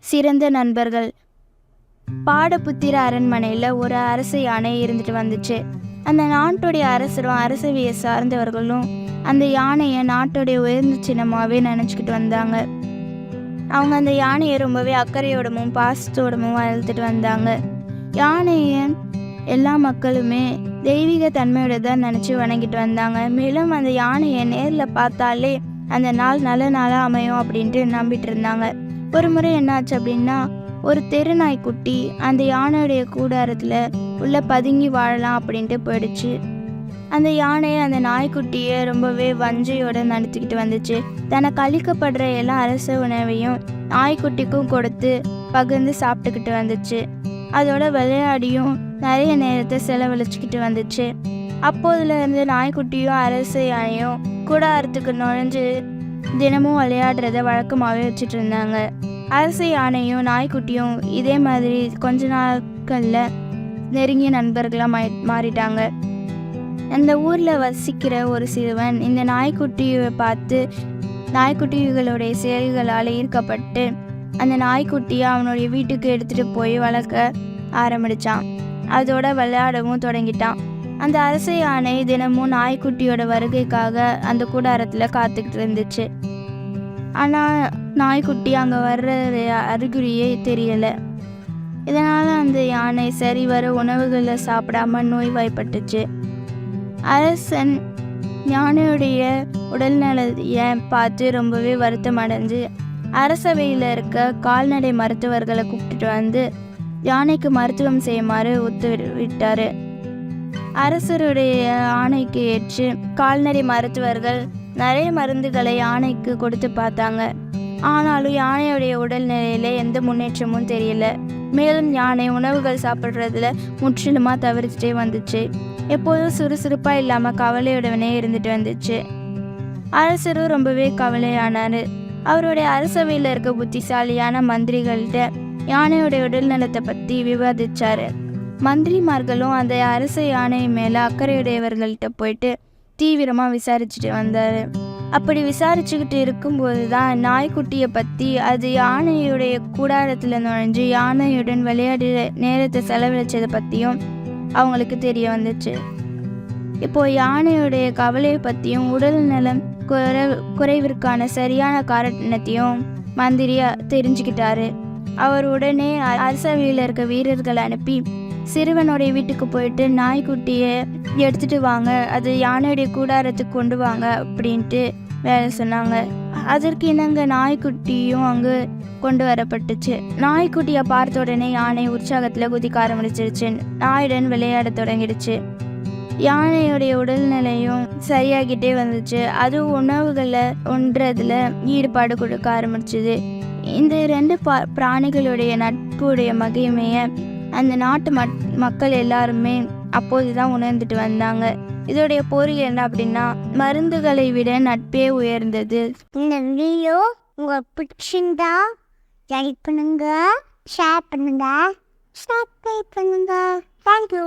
சிறந்த நண்பர்கள். பாடபுத்திர அரண்மனையில் ஒரு அரச யானை இருந்துட்டு வந்துச்சு. அந்த நாட்டுடைய அரசரும் அரசவையை சார்ந்தவர்களும் அந்த யானையை நாட்டுடைய உயர்ந்த சின்னமாகவே நினச்சிக்கிட்டு வந்தாங்க. அவங்க அந்த யானையை ரொம்பவே அக்கறையோடமும் பாசத்தோடமும் வளர்த்துட்டு வந்தாங்க. யானையை எல்லா மக்களுமே தெய்வீக தன்மையோட தான் நினச்சி வணங்கிட்டு வந்தாங்க. மேலும் அந்த யானையை நேரில் பார்த்தாலே அந்த நாள் நல்ல நாளாக அமையும் அப்படின்ட்டு நம்பிட்டு இருந்தாங்க. ஒரு முறை என்னாச்சு அப்படின்னா, ஒரு தெருநாய்க்குட்டி அந்த யானையுடைய கூடாரத்தில் உள்ள பதுங்கி வாழலாம் அப்படின்ட்டு போயிடுச்சு. அந்த யானையை அந்த நாய்க்குட்டியை ரொம்பவே வஞ்சையோடு நடத்திக்கிட்டு வந்துச்சு. தனக்கு அளிக்கப்படுற எல்லா அரச உணவையும் நாய்க்குட்டிக்கும் கொடுத்து பகிர்ந்து சாப்பிட்டுக்கிட்டு வந்துச்சு. அதோட விளையாடியும் நிறைய நேரத்தை செலவழிச்சுக்கிட்டு வந்துச்சு. அப்போதுல இருந்து நாய்க்குட்டியும் அரச யானையும் கூடாரத்துக்கு நுழைஞ்சு தினமும் விளையாடுறத வழக்கமாகவே வச்சுட்டு இருந்தாங்க. அரச யானையும் நாய்க்குட்டியும் இதே மாதிரி கொஞ்ச நாட்களில் நெருங்கிய நண்பர்களாக மாறிட்டாங்க. அந்த ஊரில் வசிக்கிற ஒரு சிறுவன் இந்த நாய்க்குட்டியை பார்த்து நாய்க்குட்டிகளுடைய செயல்களால் ஈர்க்கப்பட்டு அந்த நாய்க்குட்டியை அவனுடைய வீட்டுக்கு எடுத்துகிட்டு போய் வளர்க்க ஆரம்பித்தான். அதோட விளையாடவும் தொடங்கிட்டான். அந்த அரச யானை தினமும் நாய்க்குட்டியோட வருகைக்காக அந்த கூடாரத்தில் காத்துக்கிட்டு இருந்துச்சு. ஆனால் நாய்க்குட்டி அங்கே வர்ற அறிகுறியே தெரியலை. இதனால் அந்த யானை சரிவர உணவுகளை சாப்பிடாம நோய்வாய்ப்பட்டுச்சு. அரசன் யானையுடைய உடல்நலையை பார்த்து ரொம்பவே வருத்தம் அடைஞ்சு அரசவையில் இருக்க கால்நடை மருத்துவர்களை கூப்பிட்டுட்டு வந்து யானைக்கு மருத்துவம் செய்யுமாறு உத்தரவிட்டார். அரசருடைய ஆணைக்கு ஏற்று கால்நடை மருத்துவர்கள் நிறைய மருந்துகளை யானைக்கு கொடுத்து பார்த்தாங்க. ஆனாலும் யானையுடைய உடல்நிலையில எந்த முன்னேற்றமும் தெரியல. மேலும் யானை உணவுகள் சாப்பிட்றதுல முற்றிலுமாக தவிர்த்துட்டே வந்துச்சு. எப்போதும் சுறுசுறுப்பாக இல்லாமல் கவலையுடனே இருந்துட்டு வந்துச்சு. அரசரும் ரொம்பவே கவலையானார். அவருடைய அரசவையில் இருக்க புத்திசாலியான மந்திரிகள்கிட்ட யானையுடைய உடல்நலத்தை பற்றி விவாதிச்சார். மந்திரிமார்களும் அந்த அரச யானை மேலே அக்கறையுடையவர்கள்ட்ட போயிட்டு தீவிரமாக விசாரிச்சுட்டு வந்தார். அப்படி விசாரிச்சுக்கிட்டு இருக்கும்போது தான் நாய்க்குட்டியை பற்றி அது யானையுடைய கூடாரத்தில் நுழைஞ்சு யானையுடன் விளையாடி நேரத்தை செலவழிச்சதை பற்றியும் அவங்களுக்கு தெரிய வந்துச்சு. இப்போது யானையுடைய கவலையை பற்றியும் உடல் நலம் குறைவிற்கான சரியான காரணத்தையும் மந்திரியா தெரிஞ்சுக்கிட்டாரு. அவர் உடனே அரசவையில் இருக்க வீரர்கள் அனுப்பி சிறுவனுடைய வீட்டுக்கு போயிட்டு நாய்க்குட்டியை எடுத்துட்டு வாங்க, அது யானையுடைய கூடாரத்துக்கு கொண்டு வாங்க அப்படின்ட்டு வேலை சொன்னாங்க. அதற்கு இணங்க நாய்க்குட்டியும் அங்கு கொண்டு வரப்பட்டுச்சு. நாய்க்குட்டியை பார்த்த உடனே யானை உற்சாகத்தில் குதிக்க ஆரம்பிச்சிருச்சு. நாயுடன் விளையாட தொடங்கிடுச்சு. யானையுடைய உடல்நிலையும் சரியாகிட்டே வந்துச்சு. அதுவும் உணவுகளை ஒன்றதுல ஈடுபாடு கொடுக்க ஆரம்பிச்சுது. இந்த ரெண்டு பிராணிகளுடைய நட்புடைய மகிமையை அந்த நாட்டு மக்கள் எல்லாருமே அப்போதுதான் உணர்ந்துட்டு வந்தாங்க. இதோடைய பொருள் என்ன அப்படின்னா, மருந்துகளை விட நட்பே உயர்ந்தது. இந்த வீடியோ உங்களுக்கு பிடிச்சிருந்தா லைக் பண்ணுங்க, ஷேர் பண்ணுங்க, சப்ஸ்கிரைப் பண்ணுங்க. தேங்க்யூ.